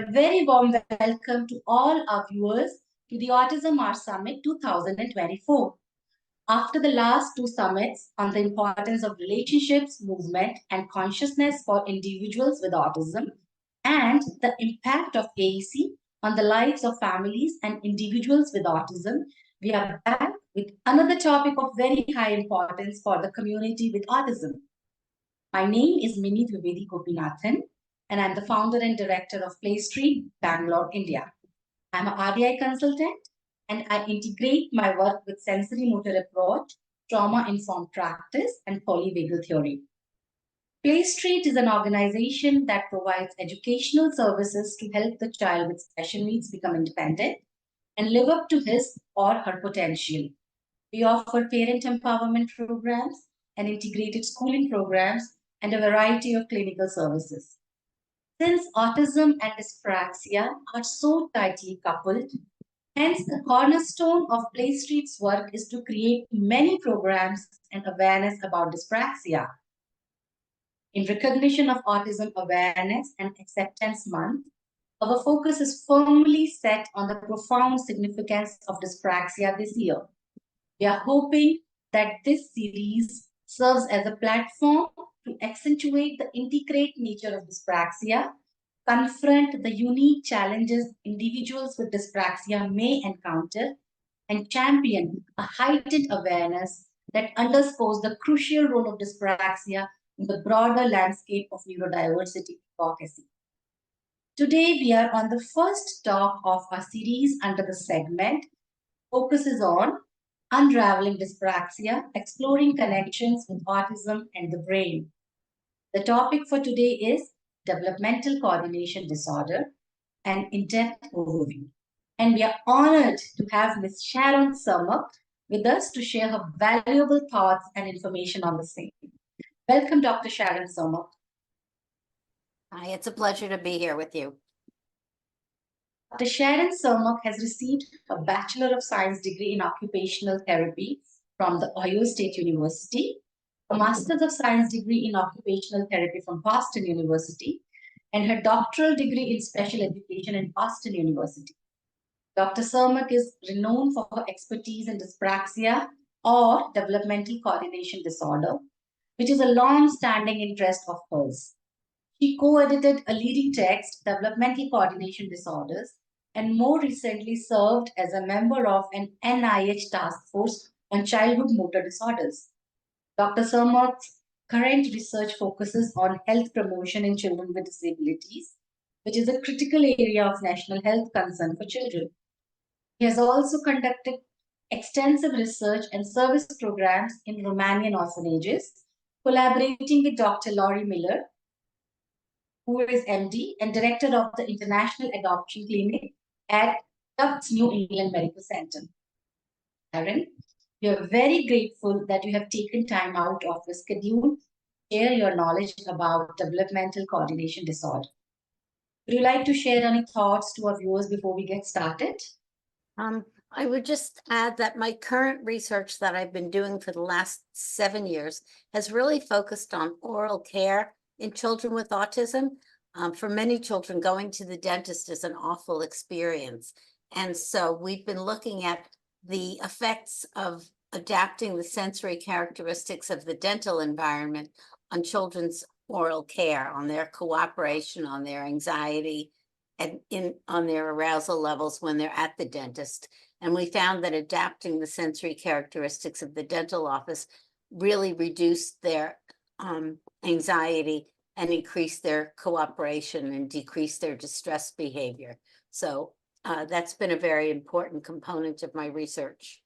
a very warm welcome to all our viewers to the Autism Hour Summit 2024. After the last two summits on the importance of relationships, movement, and consciousness for individuals with autism, and the impact of AAC on the lives of families and individuals with autism, we are back with another topic of very high importance for the community with autism. My name is Mini Dwivedi Gopinathan, and I'm the founder and director of PlayStreet, Bangalore, India. I'm an RDI consultant, and I integrate my work with sensory motor approach, trauma-informed practice, and polyvagal theory. PlayStreet is an organization that provides educational services to help the child with special needs become independent and live up to his or her potential. We offer parent empowerment programs and integrated schooling programs and a variety of clinical services. Since autism and dyspraxia are so tightly coupled, hence the cornerstone of PlayStreet's work is to create many programs and awareness about dyspraxia. In recognition of Autism Awareness and Acceptance Month, our focus is firmly set on the profound significance of dyspraxia this year. We are hoping that this series serves as a platform to accentuate the integrate nature of dyspraxia, confront the unique challenges individuals with dyspraxia may encounter, and champion a heightened awareness that underscores the crucial role of dyspraxia in the broader landscape of neurodiversity advocacy. Today, we are on the first talk of our series under the segment focuses on Unraveling Dyspraxia, Exploring Connections with Autism and the Brain. The topic for today is Developmental Coordination Disorder, an in-depth overview. And we are honored to have Ms. Sharon Cermak with us to share her valuable thoughts and information on the same. Welcome, Dr. Sharon Cermak. Hi, it's a pleasure to be here with you. Dr. Sharon Cermak has received a Bachelor of Science degree in Occupational Therapy from the Ohio State University, a Master's of Science degree in Occupational Therapy from Boston University, and her doctoral degree in Special Education in Boston University. Dr. Cermak is renowned for her expertise in dyspraxia or Developmental Coordination Disorder, which is a long-standing interest of hers. She co-edited a leading text, Developmental Coordination Disorders, and more recently served as a member of an NIH task force on childhood motor disorders. Dr. Cermak's current research focuses on health promotion in children with disabilities, which is a critical area of national health concern for children. He has also conducted extensive research and service programs in Romanian orphanages, collaborating with Dr. Laurie Miller, who is MD and Director of the International Adoption Clinic at Tufts New England Medical Center. Sharon, we are very grateful that you have taken time out of your schedule to share your knowledge about developmental coordination disorder. Would you like to share any thoughts to our viewers before we get started? I would just add that my current research that I've been doing for the last 7 years has really focused on oral care in children with autism. For many children, going to the dentist is an awful experience. And so we've been looking at the effects of adapting the sensory characteristics of the dental environment on children's oral care, on their cooperation, on their anxiety, and on their arousal levels when they're at the dentist. And we found that adapting the sensory characteristics of the dental office really reduced their anxiety and increase their cooperation and decrease their distress behavior. So that's been a very important component of my research.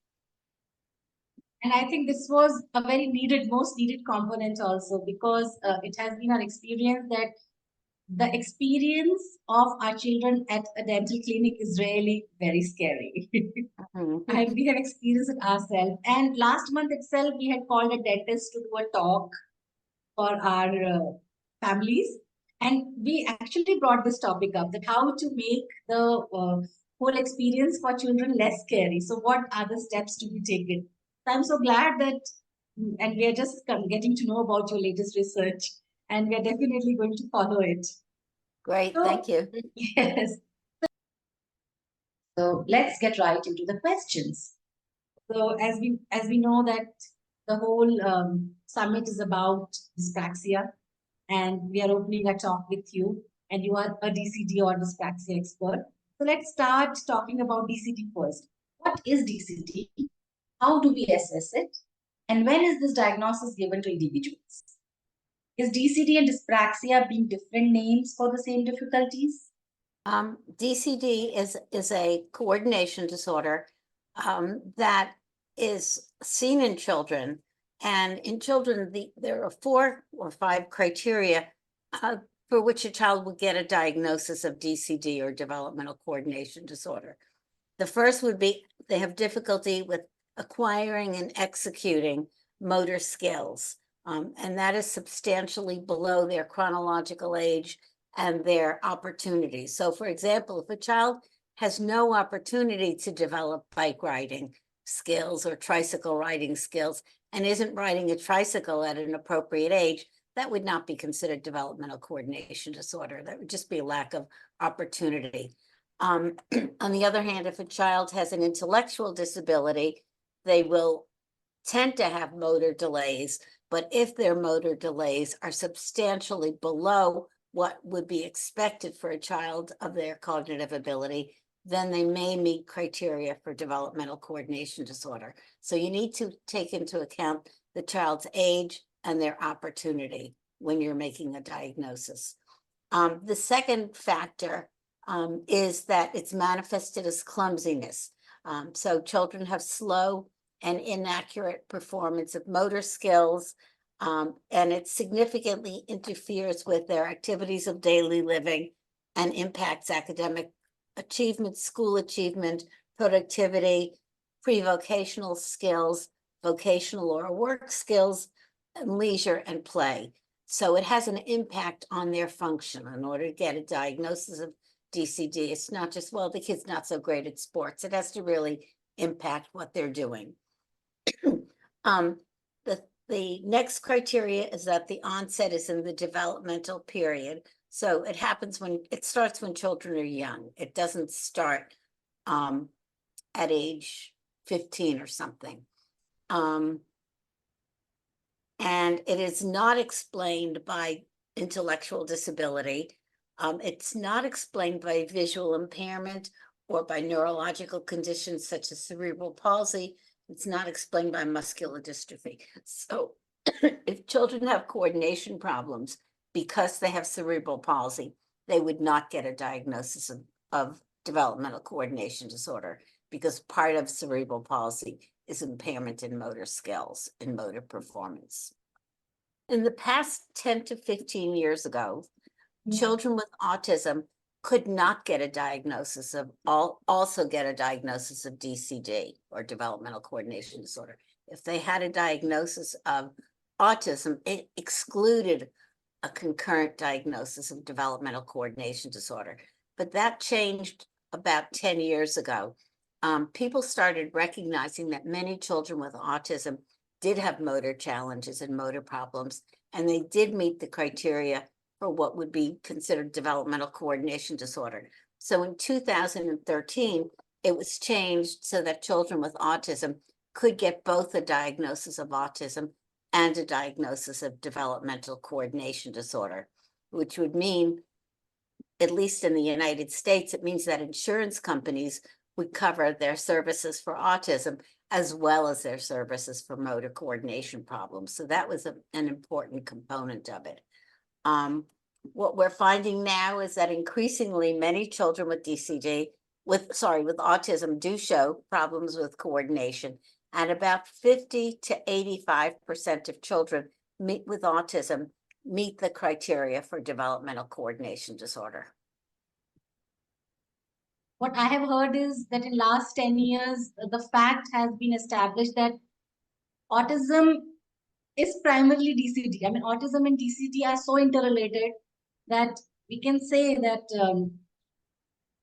And I think this was a very most needed component also, because it has been our experience that the experience of our children at a dental clinic is really very scary. We have experienced it ourselves. And last month itself, we had called a dentist to do a talk for our families. And we actually brought this topic up, that how to make the whole experience for children less scary. So what are the steps to be taken? I'm so glad that, and we are just getting to know about your latest research, and we are definitely going to follow it. Great, So, thank you. yes. So let's get right into the questions. So as we know that the whole summit is about dyspraxia, and we are opening a talk with you, and you are a DCD or dyspraxia expert. So let's start talking about DCD first. What is DCD? How do we assess it? And when is this diagnosis given to individuals? Is DCD and dyspraxia being different names for the same difficulties? DCD is a coordination disorder that is seen in children. And in children, there are 4 or 5 criteria for which a child will get a diagnosis of DCD or developmental coordination disorder. The first would be they have difficulty with acquiring and executing motor skills. And that is substantially below their chronological age and their opportunities. So, for example, if a child has no opportunity to develop bike riding skills or tricycle riding skills and isn't riding a tricycle at an appropriate age, that would not be considered developmental coordination disorder. That would just be a lack of opportunity. On the other hand, if a child has an intellectual disability, they will tend to have motor delays, but if their motor delays are substantially below what would be expected for a child of their cognitive ability, then they may meet criteria for developmental coordination disorder. So you need to take into account the child's age and their opportunity when you're making a diagnosis. The second factor is that it's manifested as clumsiness. So children have slow and inaccurate performance of motor skills, and it significantly interferes with their activities of daily living and impacts academic achievement, school achievement, productivity, pre-vocational skills, vocational or work skills, and leisure and play. So it has an impact on their function. In order to get a diagnosis of DCD, it's not just, well, the kid's not so great at sports. It has to really impact what they're doing. The next criteria is that the onset is in the developmental period. So it happens it starts when children are young. It doesn't start at age 15 or something. And it is not explained by intellectual disability. It's not explained by visual impairment or by neurological conditions such as cerebral palsy. It's not explained by muscular dystrophy. So if children have coordination problems because they have cerebral palsy, they would not get a diagnosis of developmental coordination disorder, because part of cerebral palsy is impairment in motor skills and motor performance. In the past 10 to 15 years ago, children with autism could not get a diagnosis of also get a diagnosis of DCD or developmental coordination disorder. If they had a diagnosis of autism, it excluded a concurrent diagnosis of developmental coordination disorder. But that changed about 10 years ago. People started recognizing that many children with autism did have motor challenges and motor problems, and they did meet the criteria for what would be considered developmental coordination disorder. So in 2013, it was changed so that children with autism could get both a diagnosis of autism and a diagnosis of developmental coordination disorder, which would mean, at least in the United States, it means that insurance companies would cover their services for autism as well as their services for motor coordination problems. So that was an important component of it. What we're finding now is that increasingly many children with DCD, with autism, do show problems with coordination, and about 50 to 85% of children with autism meet the criteria for developmental coordination disorder. What I have heard is that in last 10 years, the fact has been established that autism is primarily DCD. I mean, autism and DCD are so interrelated that we can say that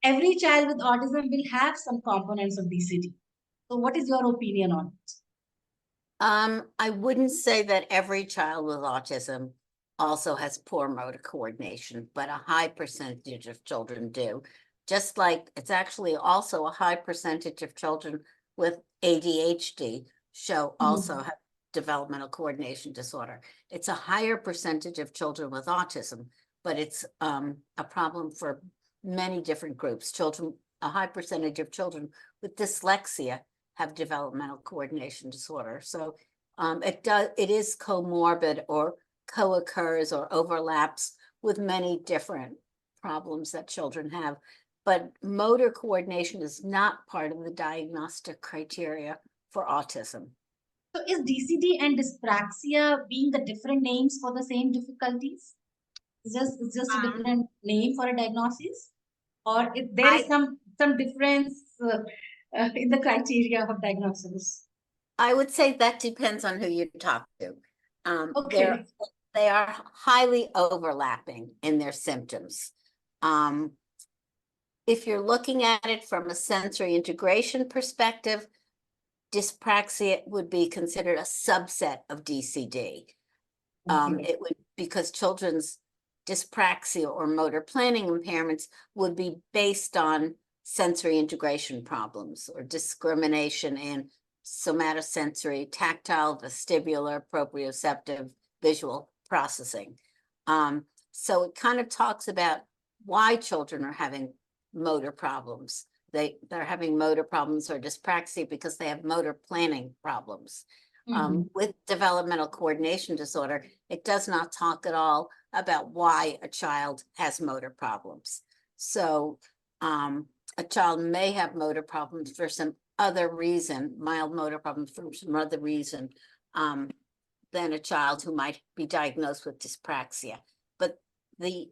every child with autism will have some components of DCD. So what is your opinion on it? I wouldn't say that every child with autism also has poor motor coordination, but a high percentage of children do. Just like it's actually also a high percentage of children with ADHD also have developmental coordination disorder. It's a higher percentage of children with autism, but it's a problem for many different groups. A high percentage of children with dyslexia have developmental coordination disorder. So it is comorbid or co-occurs or overlaps with many different problems that children have. But motor coordination is not part of the diagnostic criteria for autism. So is DCD and dyspraxia being the different names for the same difficulties? It's just a different name for a diagnosis? Or if there is some difference in the criteria of diagnosis? I would say that depends on who you talk to. Okay. They are highly overlapping in their symptoms. If you're looking at it from a sensory integration perspective, dyspraxia would be considered a subset of DCD. It would, because children's dyspraxia or motor planning impairments would be based on sensory integration problems or discrimination in somatosensory, tactile, vestibular, proprioceptive, visual processing. So it kind of talks about why children are having motor problems. They're having motor problems or dyspraxia because they have motor planning problems. With developmental coordination disorder, it does not talk at all about why a child has motor problems. So a child may have motor problems for some other reason, mild motor problems for some other reason, than a child who might be diagnosed with dyspraxia. But they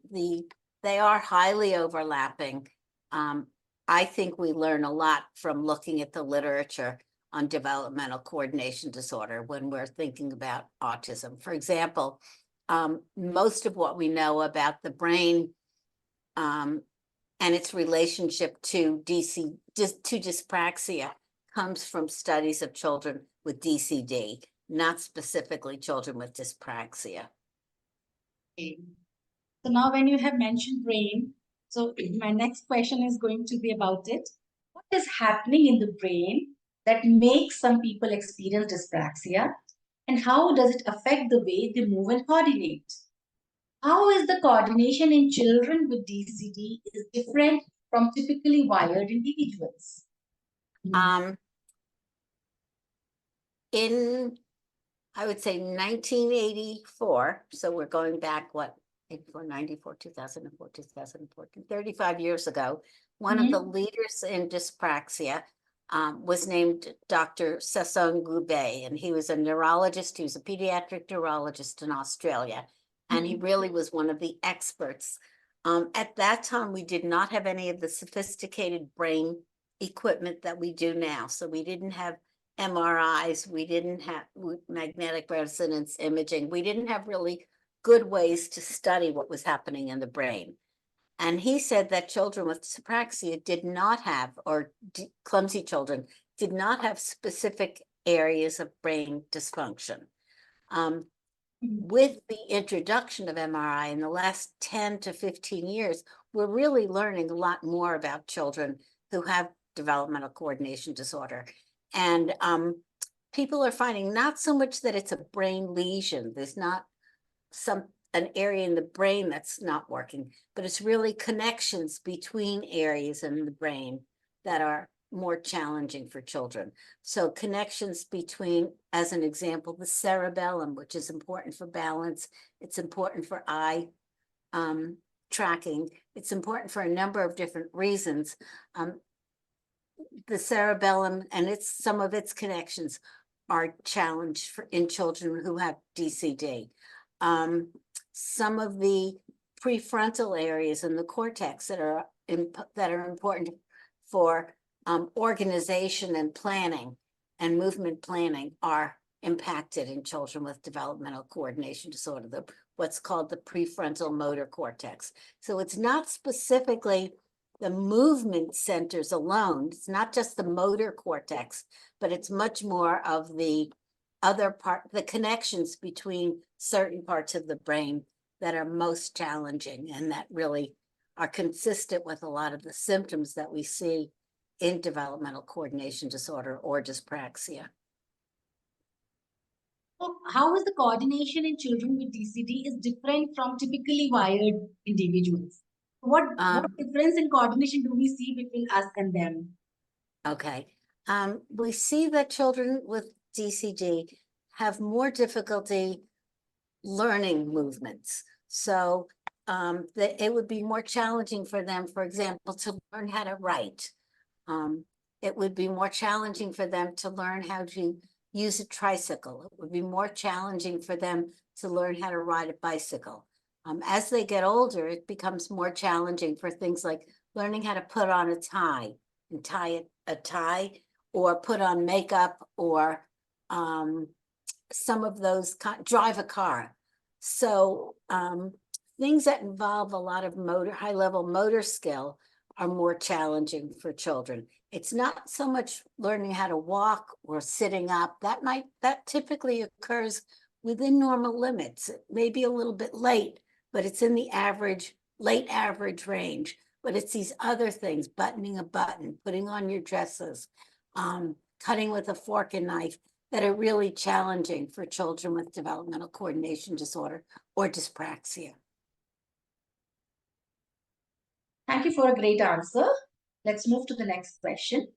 are highly overlapping. I think we learn a lot from looking at the literature on developmental coordination disorder when we're thinking about autism. For example, most of what we know about the brain and its relationship to dyspraxia comes from studies of children with DCD, not specifically children with dyspraxia. Okay. So now when you have mentioned brain, so my next question is going to be about it. What is happening in the brain that makes some people experience dyspraxia, and how does it affect the way they move and coordinate? How is the coordination in children with DCD is different from typically wired individuals? In, I would say 1984, so we're going back, what, 84, 94, 2004, 2014, 35 years ago, one of the leaders in dyspraxia was named Dr. Sasson Goubet, and he was a neurologist. He was a pediatric neurologist in Australia, and he really was one of the experts. At that time, we did not have any of the sophisticated brain equipment that we do now. So we didn't have MRIs, we didn't have magnetic resonance imaging, we didn't have really good ways to study what was happening in the brain. And he said that children with dyspraxia did not have, or clumsy children, did not have specific areas of brain dysfunction. With the introduction of MRI in the last 10 to 15 years, we're really learning a lot more about children who have developmental coordination disorder. And people are finding not so much that it's a brain lesion, there's not an area in the brain that's not working, but it's really connections between areas in the brain that are more challenging for children. So connections between, as an example, the cerebellum, which is important for balance, it's important for eye tracking, it's important for a number of different reasons. The cerebellum and some of its connections are challenged in children who have DCD. Some of the prefrontal areas in the cortex that are important for organization and planning and movement planning are impacted in children with developmental coordination disorder, what's called the prefrontal motor cortex. So it's not specifically the movement centers alone. It's not just the motor cortex, but it's much more of the the connections between certain parts of the brain that are most challenging and that really are consistent with a lot of the symptoms that we see in developmental coordination disorder or dyspraxia. So how is the coordination in children with DCD is different from typically wired individuals? What difference in coordination do we see between us and them? Okay. We see that children with DCD have more difficulty learning movements. So it would be more challenging for them, for example, to learn how to write. It would be more challenging for them to learn how to use a tricycle. It would be more challenging for them to learn how to ride a bicycle. As they get older, it becomes more challenging for things like learning how to put on a tie and tie a tie, or put on makeup, or some of those, drive a car. So things that involve a lot of high-level motor skill are more challenging for children. It's not so much learning how to walk or sitting up. That typically occurs within normal limits. It may be a little bit late, but it's in the late average range. But it's these other things: buttoning a button, putting on your dresses, cutting with a fork and knife, that are really challenging for children with developmental coordination disorder or dyspraxia. Thank you for a great answer. Let's move to the next question.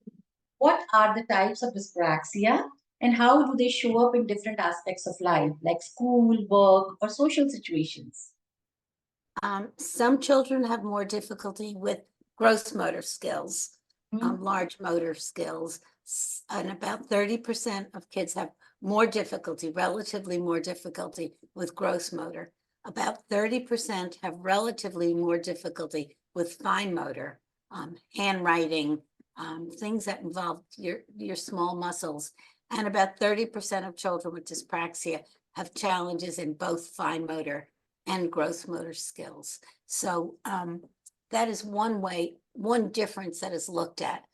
What are the types of dyspraxia and how do they show up in different aspects of life, like school, work, or social situations? Some children have more difficulty with gross motor skills, large motor skills, and about 30% of kids have more difficulty, relatively more difficulty with gross motor. About 30% have relatively more difficulty with fine motor, handwriting, things that involve your small muscles. And about 30% of children with dyspraxia have challenges in both fine motor and gross motor skills. So that is one difference that is looked at.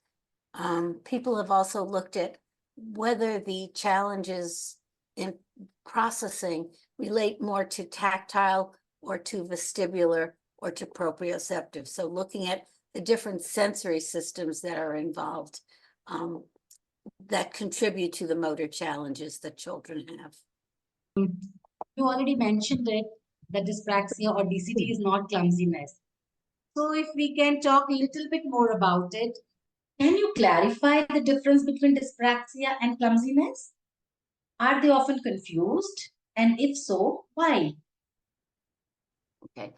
People have also looked at whether the challenges in processing relate more to tactile or to vestibular or to proprioceptive. So looking at the different sensory systems that are involved that contribute to the motor challenges that children have. You already mentioned it, that dyspraxia or DCD is not clumsiness. So if we can talk a little bit more about it, can you clarify the difference between dyspraxia and clumsiness? Are they often confused? And if so, why? Okay.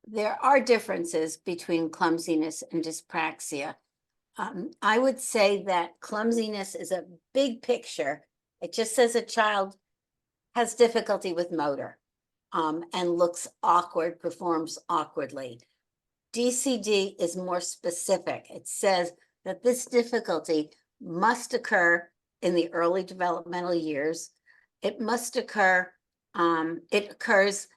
There are differences between clumsiness and dyspraxia. I would say that clumsiness is a big picture. It just says a child has difficulty with motor and looks awkward, performs awkwardly. DCD is more specific. It says that this difficulty must occur in the early developmental years. It must occur, it occurs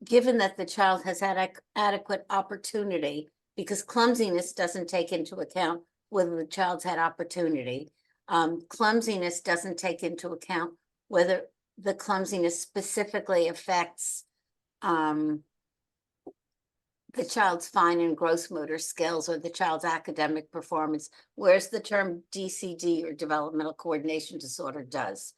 given that the child has had adequate opportunity, because clumsiness doesn't take into account whether the child's had opportunity. Clumsiness doesn't take into account whether the clumsiness specifically affects the child's fine and gross motor skills or the child's academic performance, whereas the term DCD or developmental coordination disorder does.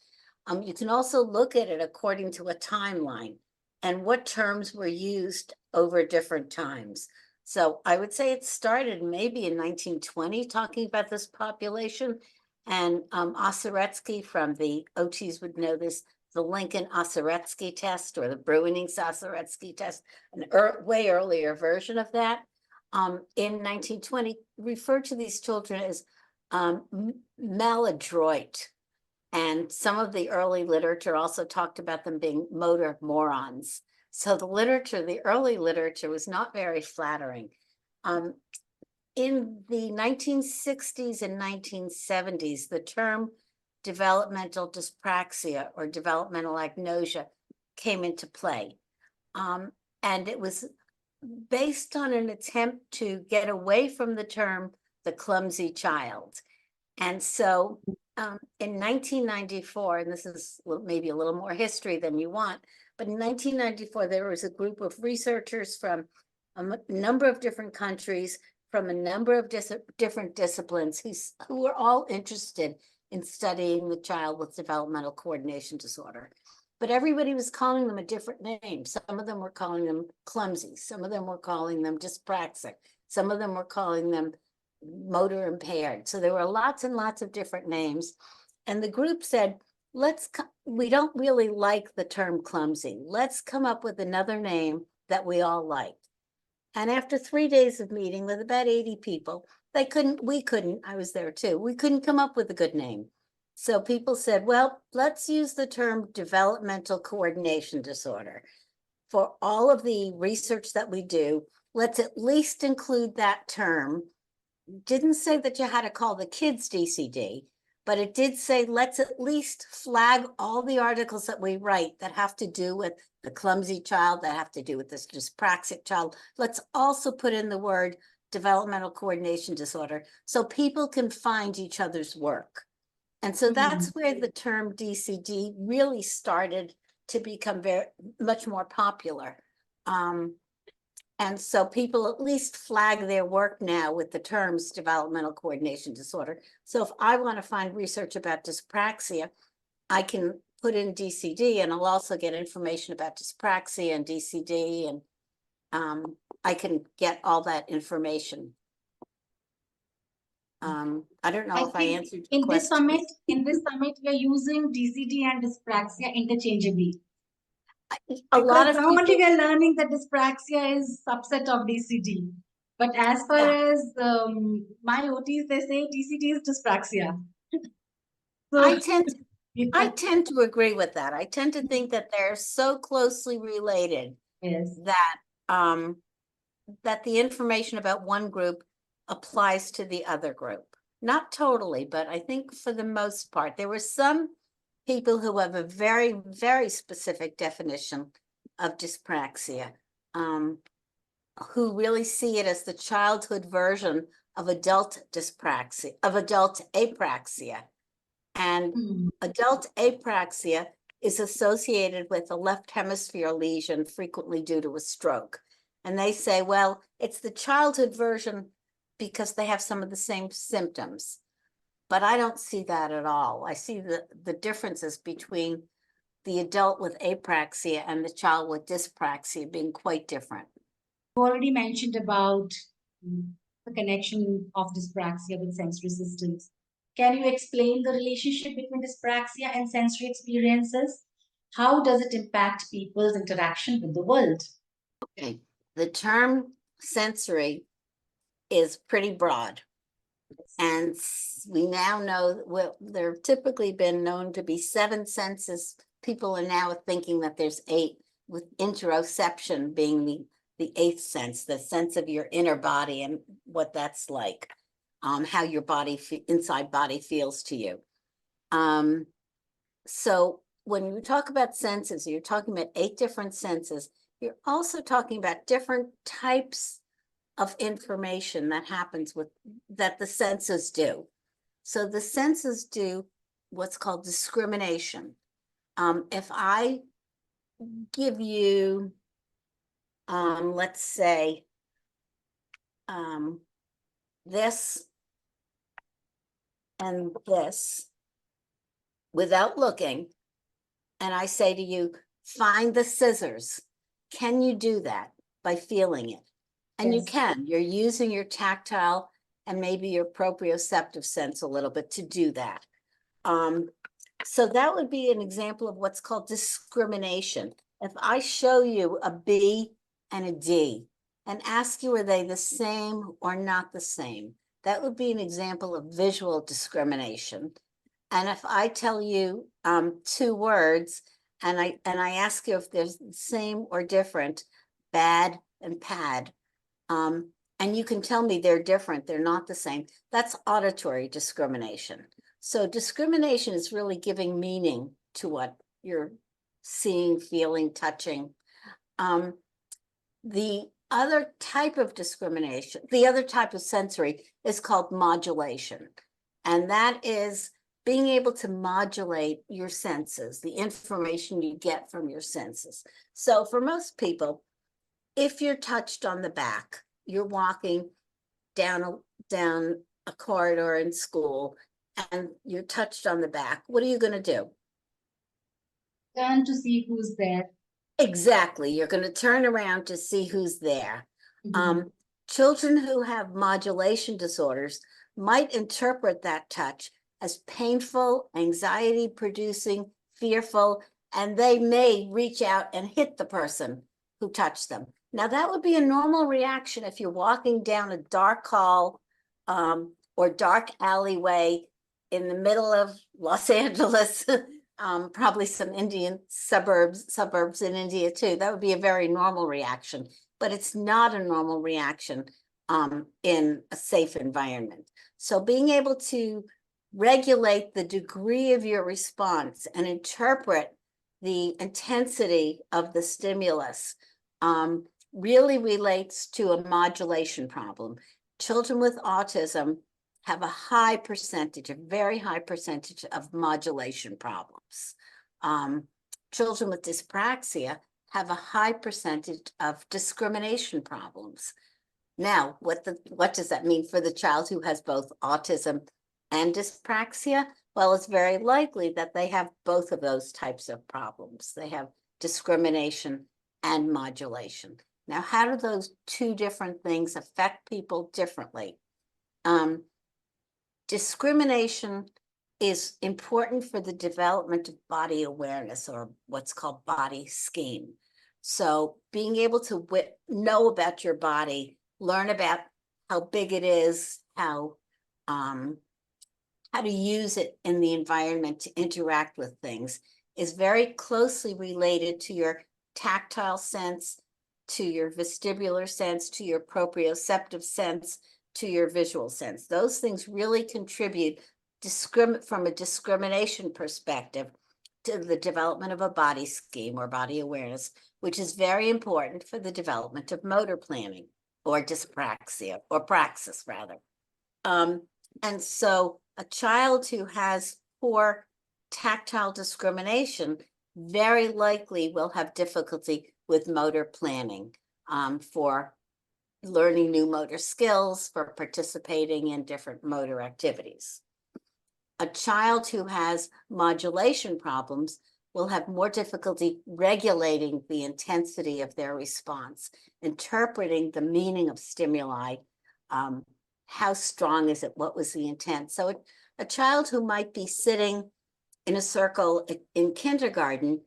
You can also look at it according to a timeline and what terms were used over different times. So I would say it started maybe in 1920 talking about this population, and Osiretsky from the OTs would know this, the Lincoln-Osiretsky test or the Bruining-Osiretsky test, an way earlier version of that, in 1920, referred to these children as maladroit. And some of the early literature also talked about them being motor morons. So the early literature was not very flattering. In the 1960s and 1970s, the term developmental dyspraxia or developmental agnosia came into play. And it was based on an attempt to get away from the term the clumsy child And so in 1994, and this is maybe a little more history than you want, but in 1994, there was a group of researchers from a number of different countries, from a number of different disciplines, who were all interested in studying the child with developmental coordination disorder. But everybody was calling them a different name. Some of them were calling them clumsy. Some of them were calling them dyspraxic. Some of them were calling them motor impaired. So there were lots and lots of different names. And the group said, we don't really like the term clumsy. Let's come up with another name that we all like. And after 3 days of meeting with about 80 people, we couldn't, I was there too, we couldn't come up with a good name. So people said, well, let's use the term developmental coordination disorder. For all of the research that we do, let's at least include that term. Didn't say that you had to call the kids DCD, but it did say, let's at least flag all the articles that we write that have to do with the clumsy child, that have to do with this dyspraxic child. Let's also put in the word developmental coordination disorder so people can find each other's work. And so that's where the term DCD really started to become much more popular. And so people at least flag their work now with the terms developmental coordination disorder. So if I want to find research about dyspraxia, I can put in DCD, and I'll also get information about dyspraxia and DCD, and I can get all that information. I don't know if I answered your question. In this summit, we are using DCD and dyspraxia interchangeably. A lot of now people, only we are learning that dyspraxia is subset of DCD. But as far as my OTs, they say DCD is dyspraxia. So, I tend to agree with that. I tend to think that they're so closely related that that the information about one group applies to the other group. Not totally, but I think for the most part. There were some people who have a very, very specific definition of dyspraxia, who really see it as the childhood version of adult dyspraxia, of adult apraxia. And adult apraxia is associated with a left hemisphere lesion, frequently due to a stroke. And they say, well, it's the childhood version because they have some of the same symptoms. But I don't see that at all. I see the differences between the adult with apraxia and the child with dyspraxia being quite different. You already mentioned about the connection of dyspraxia with sensory systems. Can you explain the relationship between dyspraxia and sensory experiences? How does it impact people's interaction with the world? Okay, the term sensory is pretty broad. And we now know, well, there have typically been known to be 7 senses. People are now thinking that there's 8, with interoception being the 8th sense, the sense of your inner body and what that's like, how your body, inside body feels to you. So when you talk about senses, you're talking about 8 different senses. You're also talking about different types of information that happens that the senses do. So the senses do what's called discrimination. If I give you, let's say, this and this without looking, and I say to you, find the scissors, can you do that by feeling it? And you can. You're using your tactile and maybe your proprioceptive sense a little bit to do that. So that would be an example of what's called discrimination. If I show you a B and a D and ask you, are they the same or not the same? That would be an example of visual discrimination. And if I tell you 2 words and I ask you if they're the same or different, bad and pad, and you can tell me they're different, they're not the same, that's auditory discrimination. So discrimination is really giving meaning to what you're seeing, feeling, touching. The other type of discrimination, the other type of sensory is called modulation. And that is being able to modulate your senses, the information you get from your senses. So for most people, if you're touched on the back, you're walking down a corridor in school and you're touched on the back, what are you going to do? Turn to see who's there. Exactly. You're going to turn around to see who's there. Children who have modulation disorders might interpret that touch as painful, anxiety producing, fearful, and they may reach out and hit the person who touched them. Now, that would be a normal reaction if you're walking down a dark hall or dark alleyway in the middle of Los Angeles. Probably some Indian suburbs in India too. That would be a very normal reaction, but it's not a normal reaction in a safe environment. So being able to regulate the degree of your response and interpret the intensity of the stimulus really relates to a modulation problem. Children with autism have a high percentage, a very high percentage of modulation problems. Children with dyspraxia have a high percentage of discrimination problems. Now, what does that mean for the child who has both autism and dyspraxia? Well, it's very likely that they have both of those types of problems. They have discrimination and modulation. Now, how do those two different things affect people differently? Discrimination is important for the development of body awareness, or what's called body scheme. So being able to know about your body, learn about how big it is, how to use it in the environment to interact with things is very closely related to your tactile sense, to your vestibular sense, to your proprioceptive sense, to your visual sense. Those things really contribute from a discrimination perspective to the development of a body scheme or body awareness, which is very important for the development of motor planning or dyspraxia, or praxis rather. And so a child who has poor tactile discrimination very likely will have difficulty with motor planning for learning new motor skills, for participating in different motor activities. A child who has modulation problems will have more difficulty regulating the intensity of their response, interpreting the meaning of stimuli, how strong is it, what was the intent. So a child who might be sitting in a circle in kindergarten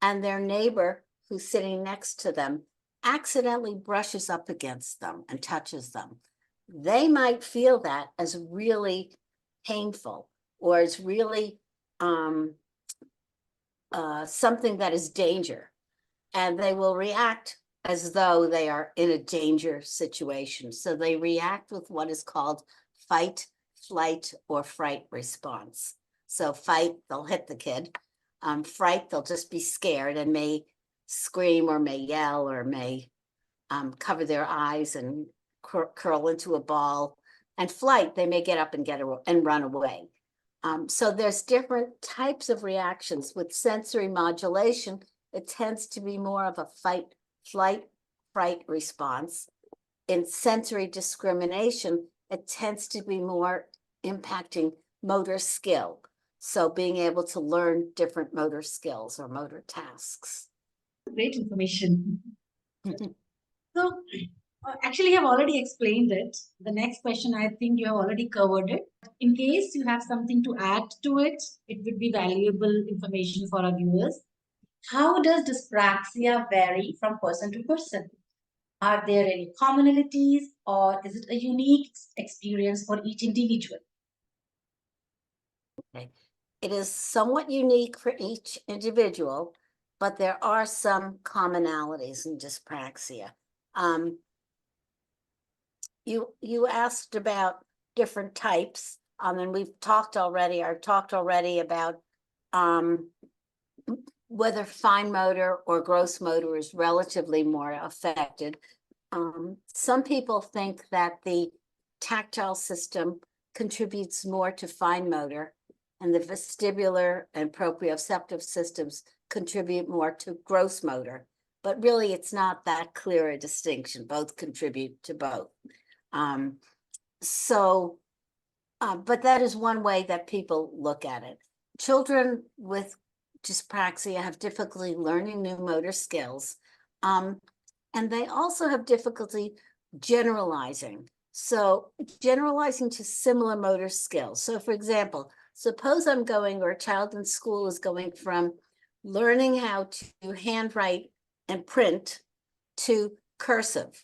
and their neighbor who's sitting next to them accidentally brushes up against them and touches them, they might feel that as really painful or as really something that is danger, and they will react as though they are in a danger situation. So they react with what is called fight, flight, or fright response. So fight, they'll hit the kid. Fright, they'll just be scared and may scream or may yell or may cover their eyes and curl into a ball. And flight, they may get up and run away. So there's different types of reactions. With sensory modulation, it tends to be more of a fight, flight, fright response. In sensory discrimination, it tends to be more impacting motor skill. So being able to learn different motor skills or motor tasks. Great information. So actually, I've already explained it. The next question, I think you have already covered it. In case you have something to add to it, it would be valuable information for our viewers. How does dyspraxia vary from person to person? Are there any commonalities, or is it a unique experience for each individual? Okay. It is somewhat unique for each individual, but there are some commonalities in dyspraxia. You asked about different types, and we've talked already. I talked already about whether fine motor or gross motor is relatively more affected. Some people think that the tactile system contributes more to fine motor, and the vestibular and proprioceptive systems contribute more to gross motor. But really, it's not that clear a distinction. Both contribute to both. But that is one way that people look at it. Children with dyspraxia have difficulty learning new motor skills, and they also have difficulty generalizing. So generalizing to similar motor skills. So for example, suppose I'm going, or a child in school is going from learning how to handwrite and print to cursive.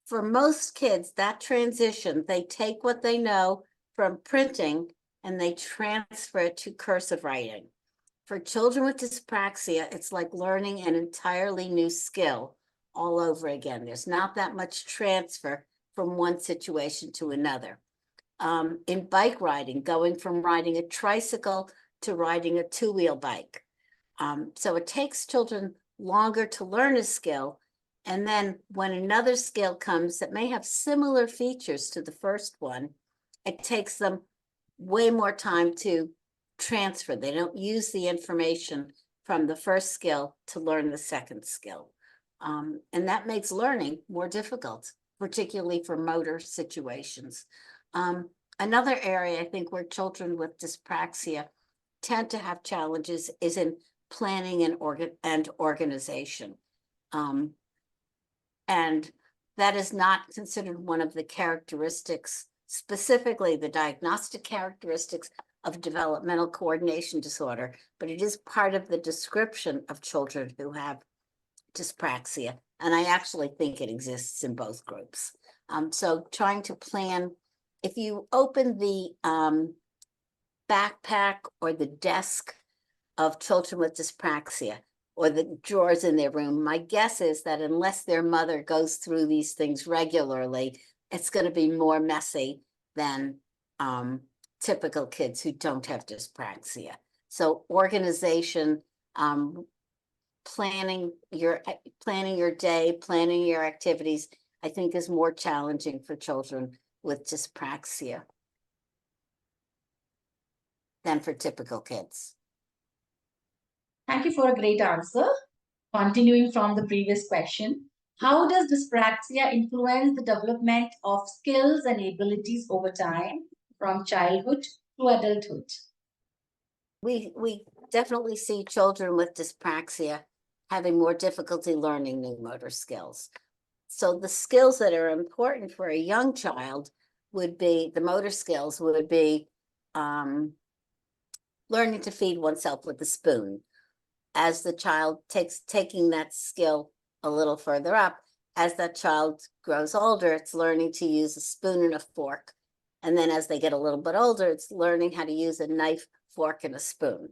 For most kids, that transition, they take what they know from printing and they transfer it to cursive writing. For children with dyspraxia, it's like learning an entirely new skill all over again. There's not that much transfer from one situation to another. In bike riding, going from riding a tricycle to riding a two-wheel bike. So it takes children longer to learn a skill. And then when another skill comes that may have similar features to the first one, it takes them way more time to transfer. They don't use the information from the first skill to learn the second skill. And that makes learning more difficult, particularly for motor situations. Another area I think where children with dyspraxia tend to have challenges is in planning and organization. And that is not considered one of the characteristics, specifically the diagnostic characteristics of developmental coordination disorder, but it is part of the description of children who have dyspraxia. And I actually think it exists in both groups. So trying to plan, if you open the backpack or the desk of children with dyspraxia, or the drawers in their room, my guess is that unless their mother goes through these things regularly, it's going to be more messy than typical kids who don't have dyspraxia. So organization, planning your day, planning your activities, I think is more challenging for children with dyspraxia than for typical kids. Thank you for a great answer. Continuing from the previous question, how does dyspraxia influence the development of skills and abilities over time from childhood to adulthood? We definitely see children with dyspraxia having more difficulty learning new motor skills. So the skills that are important for a young child would be, the motor skills would be learning to feed oneself with a spoon. As the child taking that skill a little further up, as that child grows older, it's learning to use a spoon and a fork. And then as they get a little bit older, it's learning how to use a knife, fork, and a spoon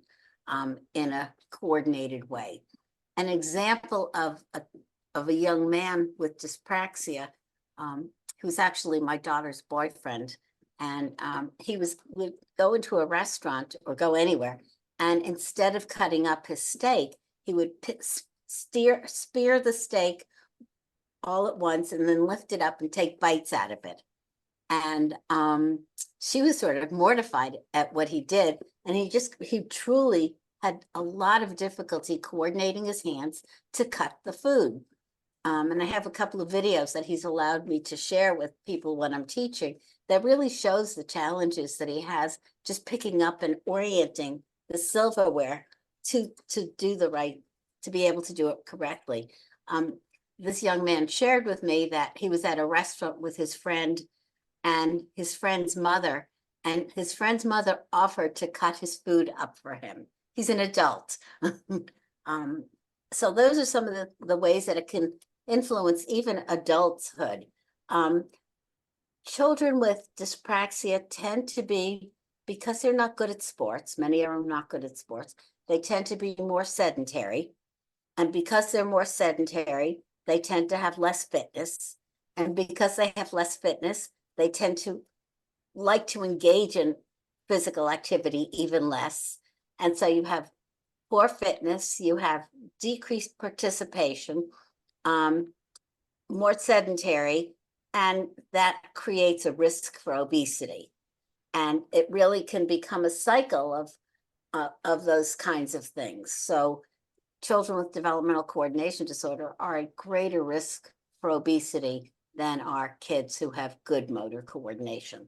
in a coordinated way. An example of a young man with dyspraxia, who's actually my daughter's boyfriend, and would go into a restaurant or go anywhere, and instead of cutting up his steak, he would spear the steak all at once and then lift it up and take bites out of it. And she was sort of mortified at what he did. And he truly had a lot of difficulty coordinating his hands to cut the food. And I have a couple of videos that he's allowed me to share with people when I'm teaching that really shows the challenges that he has just picking up and orienting the silverware to do to be able to do it correctly. This young man shared with me that he was at a restaurant with his friend and his friend's mother, and his friend's mother offered to cut his food up for him. He's an adult. So those are some of the ways that it can influence even adulthood. Children with dyspraxia tend to be, because they're not good at sports, many of them are not good at sports, they tend to be more sedentary. And because they're more sedentary, they tend to have less fitness. And because they have less fitness, they tend to like to engage in physical activity even less. And so you have poor fitness, you have decreased participation, more sedentary, and that creates a risk for obesity. And it really can become a cycle of those kinds of things. So children with developmental coordination disorder are at greater risk for obesity than are kids who have good motor coordination.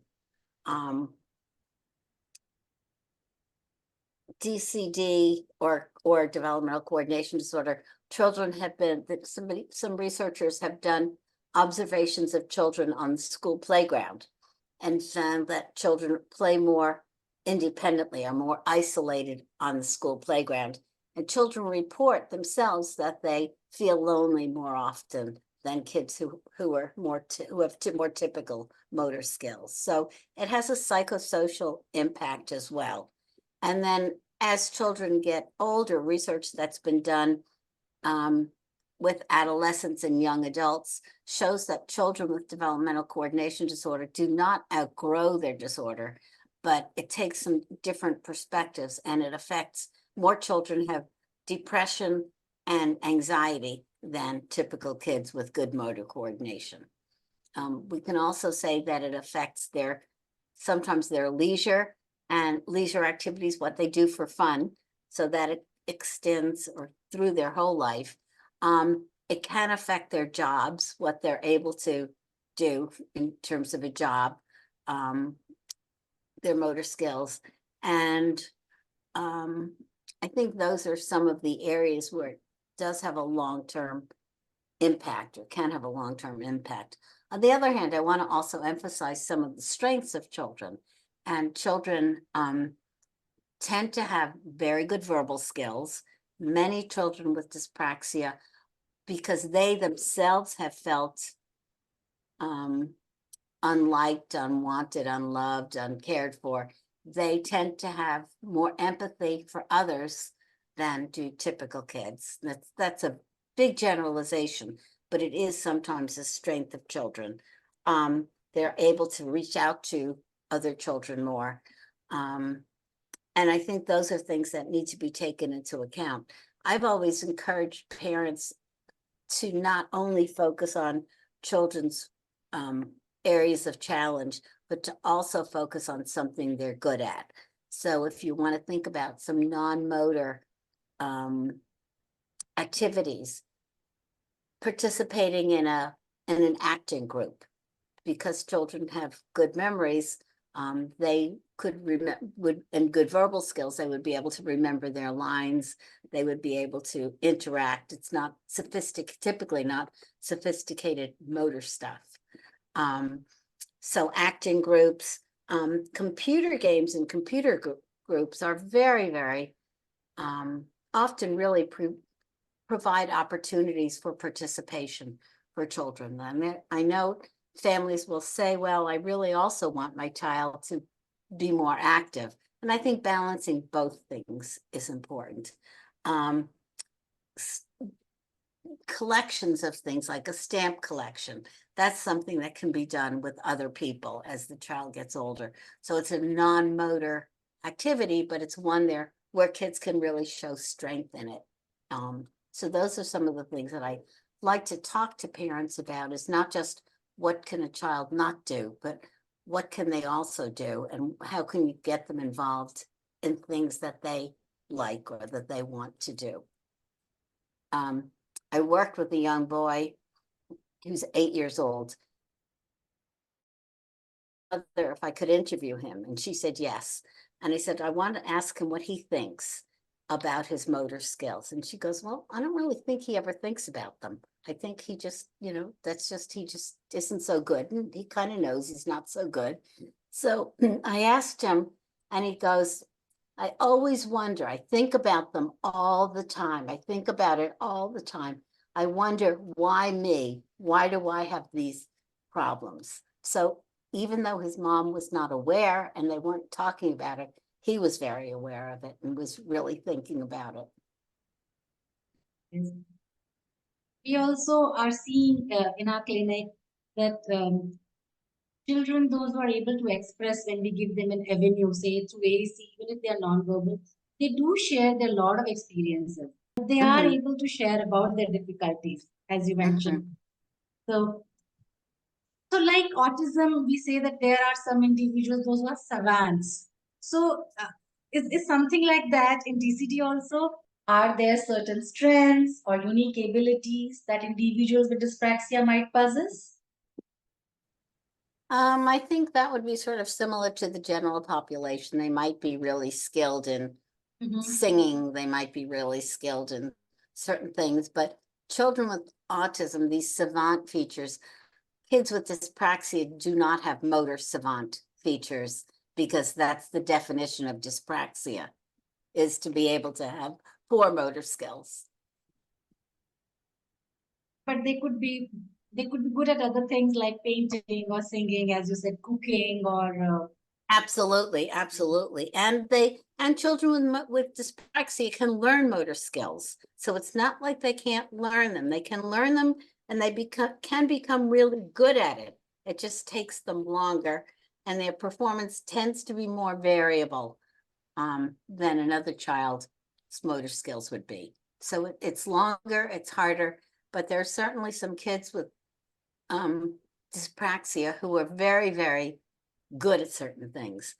DCD or developmental coordination disorder, children have been, some researchers have done observations of children on the school playground and found that children play more independently, are more isolated on the school playground. And children report themselves that they feel lonely more often than kids who have more typical motor skills. So it has a psychosocial impact as well. And then as children get older, research that's been done with adolescents and young adults shows that children with developmental coordination disorder do not outgrow their disorder, but it takes some different perspectives, and it affects more children have depression and anxiety than typical kids with good motor coordination. We can also say that it affects sometimes their leisure and leisure activities, what they do for fun, so that it extends or through their whole life. It can affect their jobs, what they're able to do in terms of a job, their motor skills. And I think those are some of the areas where it does have a long-term impact or can have a long-term impact. On the other hand, I want to also emphasize some of the strengths of children. And children tend to have very good verbal skills. Many children with dyspraxia, because they themselves have felt unliked, unwanted, unloved, uncared for, they tend to have more empathy for others than do typical kids. That's a big generalization, but it is sometimes a strength of children. They're able to reach out to other children more. And I think those are things that need to be taken into account. I've always encouraged parents to not only focus on children's areas of challenge, but to also focus on something they're good at. So if you want to think about some non-motor activities, participating in an acting group, because children have good memories, they could and good verbal skills, they would be able to remember their lines, they would be able to interact. It's not typically not sophisticated motor stuff. So acting groups, computer games and computer groups are very, very often really provide opportunities for participation for children. I know families will say, well, I really also want my child to be more active. And I think balancing both things is important. Collections of things like a stamp collection, that's something that can be done with other people as the child gets older. So it's a non-motor activity, but it's one there where kids can really show strength in it. So those are some of the things that I like to talk to parents about, is not just what can a child not do, but what can they also do, and how can you get them involved in things that they like or that they want to do. I worked with a young boy who's 8 years old. If I could interview him, and she said yes. And I said, I want to ask him what he thinks about his motor skills. And she goes, well, I don't really think he ever thinks about them. I think he just, he just isn't so good. And he kind of knows he's not so good. So I asked him, and he goes, I always wonder, I think about them all the time. I think about it all the time. I wonder, why me? Why do I have these problems? So even though his mom was not aware and they weren't talking about it, he was very aware of it and was really thinking about it. Yes. We also are seeing in our clinic that children, those who are able to express when we give them an avenue, say through AAC, even if they are non-verbal, they do share their lot of experiences. They are able to share about their difficulties, as you mentioned. So So like autism, we say that there are some individuals, those who are savants. So is something like that in DCD also? Are there certain strengths or unique abilities that individuals with dyspraxia might possess? I think that would be sort of similar to the general population. They might be really skilled in singing, they might be really skilled in certain things, but children with autism, these savant features, kids with dyspraxia do not have motor savant features because that's the definition of dyspraxia, is to be able to have poor motor skills. But they could be good at other things like painting or singing, as you said, cooking or Absolutely, absolutely. And children with dyspraxia can learn motor skills. So it's not like they can't learn them. They can learn them and they can become really good at it. It just takes them longer and their performance tends to be more variable than another child's motor skills would be. So it's longer, it's harder, but there are certainly some kids with dyspraxia who are very, very good at certain things.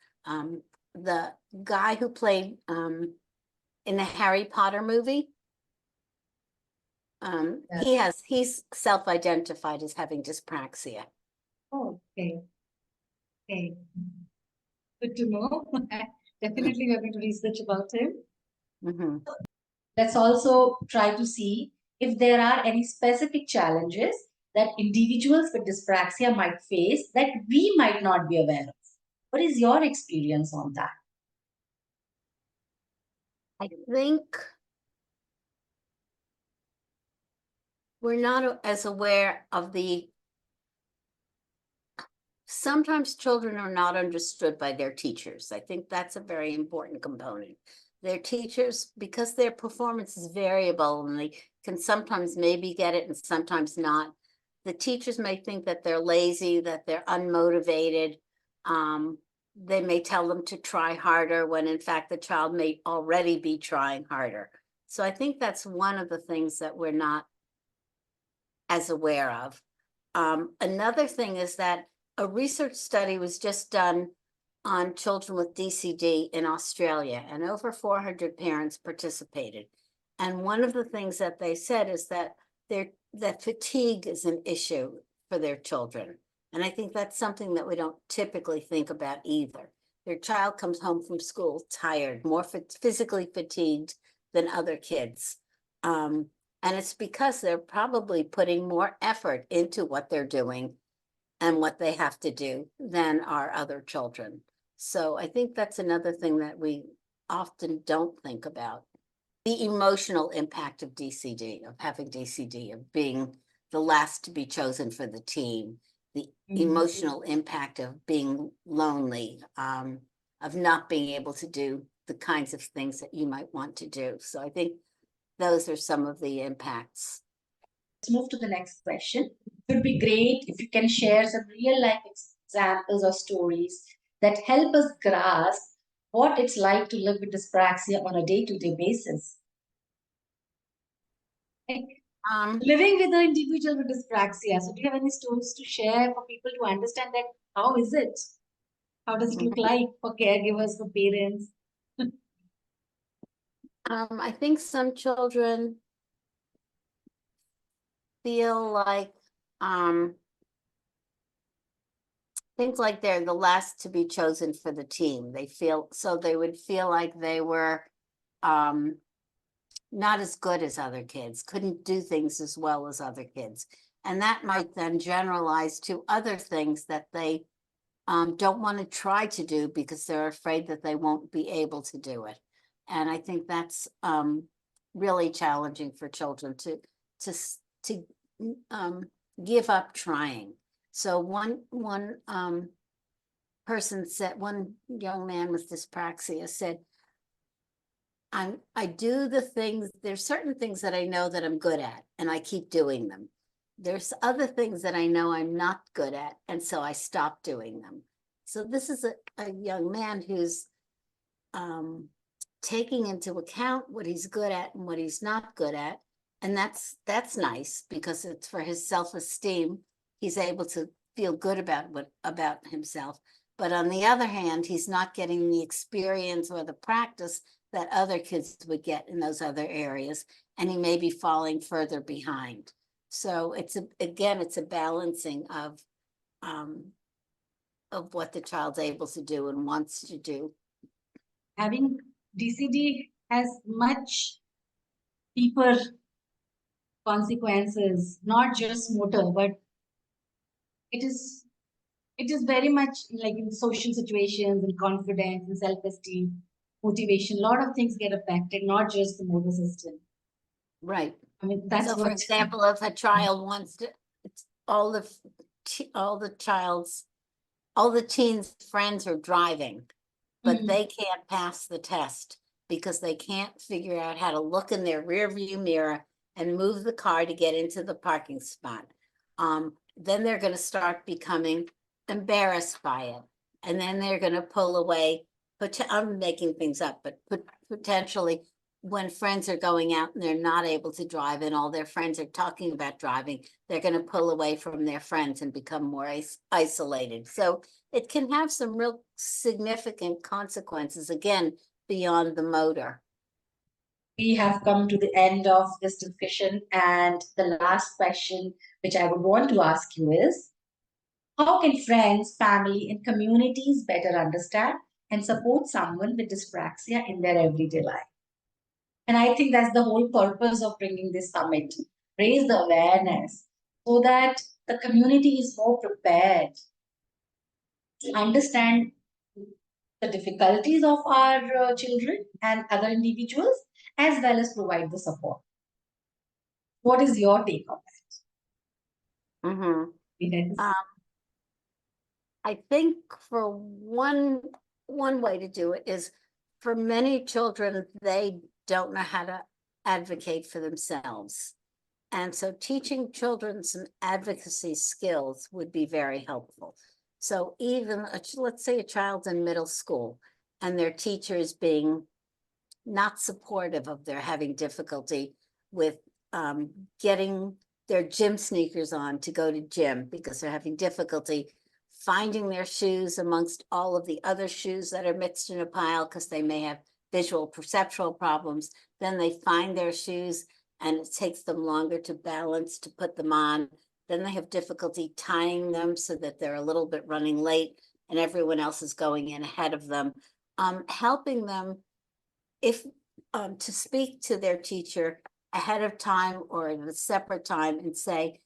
The guy who played in the Harry Potter movie, he's self-identified as having dyspraxia. Oh, okay. Okay. Good to know. Definitely we're going to research about him. Mm-hmm. Let's also try to see if there are any specific challenges that individuals with dyspraxia might face that we might not be aware of. What is your experience on that? I think we're not as aware of sometimes children are not understood by their teachers. I think that's a very important component. Their teachers, because their performance is variable and they can sometimes maybe get it and sometimes not, the teachers may think that they're lazy, that they're unmotivated. They may tell them to try harder when in fact the child may already be trying harder. So I think that's one of the things that we're not as aware of. Another thing is that a research study was just done on children with DCD in Australia, and over 400 parents participated. And one of the things that they said is that that fatigue is an issue for their children. And I think that's something that we don't typically think about either. Their child comes home from school tired, more physically fatigued than other kids. And it's because they're probably putting more effort into what they're doing and what they have to do than our other children. So I think that's another thing that we often don't think about. The emotional impact of DCD, of having DCD, of being the last to be chosen for the team, the emotional impact of being lonely, of not being able to do the kinds of things that you might want to do. So I think those are some of the impacts. Let's move to the next question. It would be great if you can share some real life examples or stories that help us grasp what it's like to live with dyspraxia on a day-to-day basis. Living with an individual with dyspraxia. So do you have any stories to share for people to understand that how is it? How does it look like for caregivers, for parents? I think some children feel like things like they're the last to be chosen for the team. They would feel like they were not as good as other kids, couldn't do things as well as other kids. And that might then generalize to other things that they don't want to try to do because they're afraid that they won't be able to do it. And I think that's really challenging for children to give up trying. So one person said, one young man with dyspraxia said, I do the things, there's certain things that I know that I'm good at and I keep doing them. There's other things that I know I'm not good at, and so I stop doing them. So this is a young man who's taking into account what he's good at and what he's not good at. And that's nice because it's for his self-esteem. He's able to feel good about himself. But on the other hand, he's not getting the experience or the practice that other kids would get in those other areas, and he may be falling further behind. So again, it's a balancing of what the child's able to do and wants to do. Having DCD has much deeper consequences, not just motor, but it is very much like in social situations and confidence and self-esteem, motivation. A lot of things get affected, not just the motor system. Right. I mean, that's So, what. for example, if a child wants to, all the teens' friends are driving, but they can't pass the test because they can't figure out how to look in their rear view mirror and move the car to get into the parking spot. Then they're going to start becoming embarrassed by it. And then they're going to pull away. But I'm making things up, but potentially when friends are going out and they're not able to drive and all their friends are talking about driving, they're going to pull away from their friends and become more isolated. So it can have some real significant consequences, again, beyond the motor. We have come to the end of this discussion, and the last question which I would want to ask you is, how can friends, family, and communities better understand and support someone with dyspraxia in their everyday life? And I think that's the whole purpose of bringing this summit, raise the awareness so that the community is more prepared to understand the difficulties of our children and other individuals, as well as provide the support. What is your take on that? I think for one way to do it is, for many children, they don't know how to advocate for themselves. And so teaching children some advocacy skills would be very helpful. So even, let's say a child's in middle school and their teacher is being not supportive of their having difficulty with getting their gym sneakers on to go to gym because they're having difficulty finding their shoes amongst all of the other shoes that are mixed in a pile because they may have visual perceptual problems. Then they find their shoes and it takes them longer to balance, to put them on. Then they have difficulty tying them so that they're a little bit running late and everyone else is going in ahead of them. Helping them to speak to their teacher ahead of time or at a separate time and say,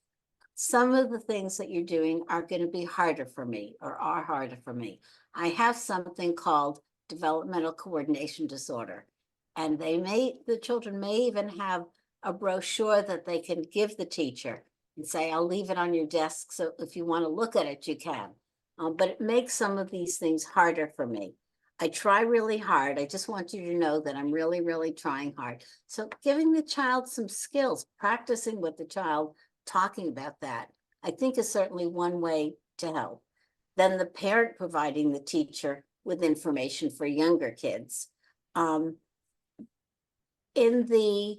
some of the things that you're doing are going to be harder for me or are harder for me. I have something called Developmental Coordination Disorder, and the children may even have a brochure that they can give the teacher and say, I'll leave it on your desk, so if you want to look at it, you can. But it makes some of these things harder for me. I try really hard. I just want you to know that I'm really, really trying hard. So giving the child some skills, practicing with the child, talking about that, I think is certainly one way to help. Then the parent providing the teacher with information for younger kids. In the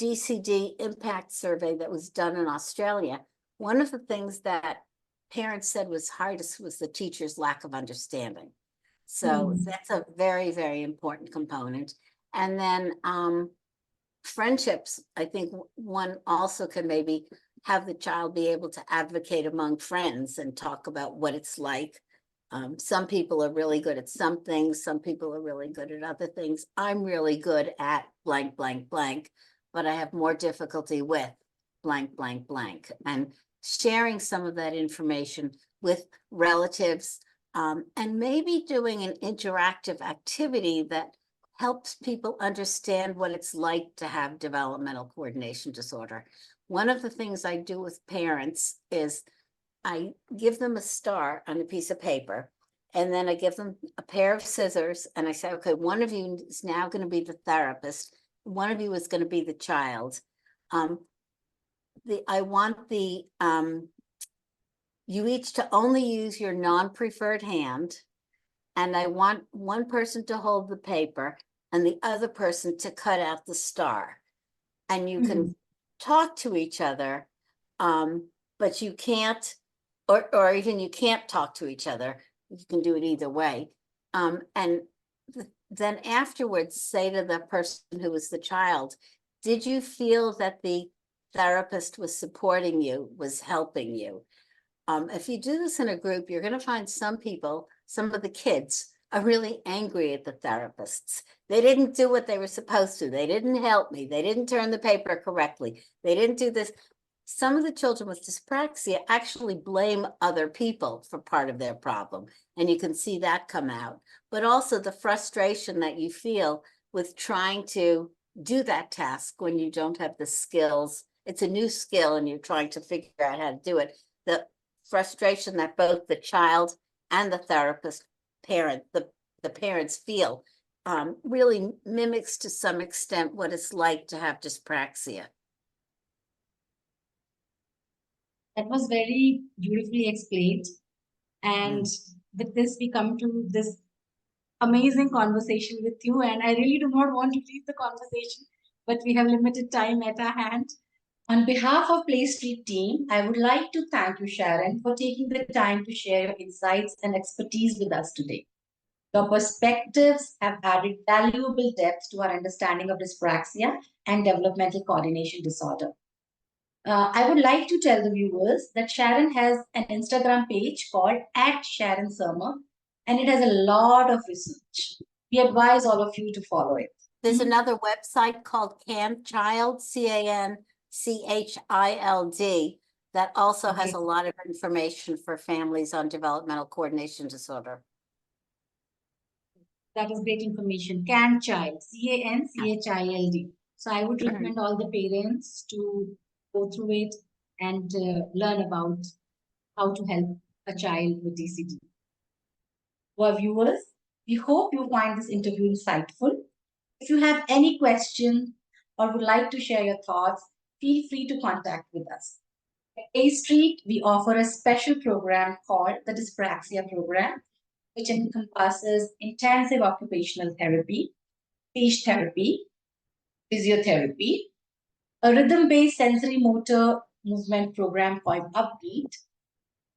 DCD impact survey that was done in Australia, one of the things that parents said was hardest was the teacher's lack of understanding. So that's a very, very important component. And then friendships, I think one also can maybe have the child be able to advocate among friends and talk about what it's like. Some people are really good at some things. Some people are really good at other things. I'm really good at blank, blank, blank, but I have more difficulty with blank, blank, blank. And sharing some of that information with relatives, and maybe doing an interactive activity that helps people understand what it's like to have developmental coordination disorder. One of the things I do with parents is I give them a star on a piece of paper, and then I give them a pair of scissors, and I say, okay, one of you is now going to be the therapist. One of you is going to be the child. I want you each to only use your non-preferred hand, and I want one person to hold the paper and the other person to cut out the star. And you can talk to each other, but you can't or even you can't talk to each other. You can do it either way. And then afterwards say to the person who was the child, did you feel that the therapist was supporting you, was helping you? If you do this in a group, you're going to find some people, some of the kids are really angry at the therapists. They didn't do what they were supposed to. They didn't help me. They didn't turn the paper correctly. They didn't do this. Some of the children with dyspraxia actually blame other people for part of their problem. And you can see that come out. But also the frustration that you feel with trying to do that task when you don't have the skills. It's a new skill and you're trying to figure out how to do it. The frustration that both the child and the therapist parent, the parents feel, really mimics to some extent what it's like to have dyspraxia. That was very beautifully explained. And with this, we come to this amazing conversation with you. And I really do not want to leave the conversation, but we have limited time at our hand. On behalf of PlayStreet team, I would like to thank you, Sharon, for taking the time to share your insights and expertise with us today. Your perspectives have added valuable depth to our understanding of dyspraxia and developmental coordination disorder. I would like to tell the viewers that Sharon has an Instagram page called @Sharon Cermak, and it has a lot of research. We advise all of you to follow it. There's another website called CanChild, CanChild, that also has a lot of information for families on developmental coordination disorder. That is great information. CanChild, CanChild. So I would recommend all the parents to go through it and learn about how to help a child with DCD. To our viewers, we hope you find this interview insightful. If you have any questions or would like to share your thoughts, feel free to contact with us. At PlayStreet, we offer a special program called the Dyspraxia Program, which encompasses intensive occupational therapy, speech therapy, physiotherapy, a rhythm-based sensory motor movement program called Upbeat,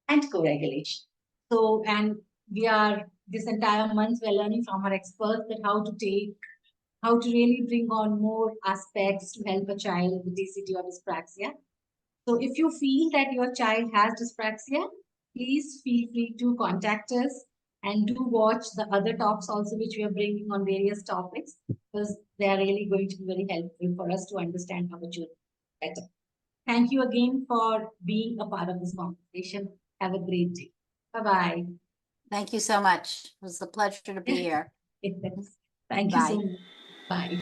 and co-regulation. So, and we are this entire month we're learning from our experts that how to really bring on more aspects to help a child with DCD or dyspraxia. So if you feel that your child has dyspraxia, please feel free to contact us and do watch the other talks also which we are bringing on various topics, because they are really going to be very helpful for us to understand our children better. Thank you again for being a part of this conversation. Have a great day. Bye-bye. Thank you so much. It was a pleasure to be here. Thank you so much. Bye.